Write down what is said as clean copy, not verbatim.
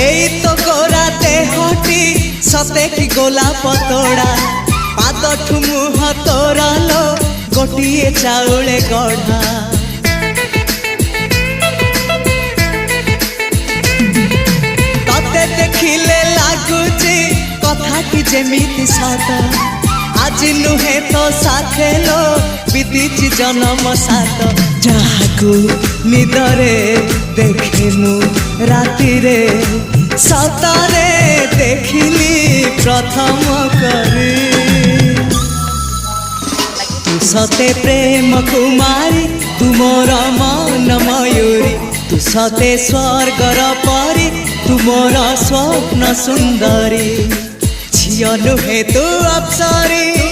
एई तो गोरा देहटी सते कि गोलाप तोड़ा पाद मुह तोरा लो गोटिए चाउले गढ़ा तते देखिले लागुची कथा कि जेमिति सत आज नुहे तो साथे लो बीतीची जन्म सात जहाकू निदरे देखे मु राति रे सतरे देखिली प्रथम करी तू सते प्रेम कुमारी तू मोर मन मयूरी तू सते स्वर्गर परी तू मोर स्वप्न सुंदरी झियो नुहे तू अप्सरी।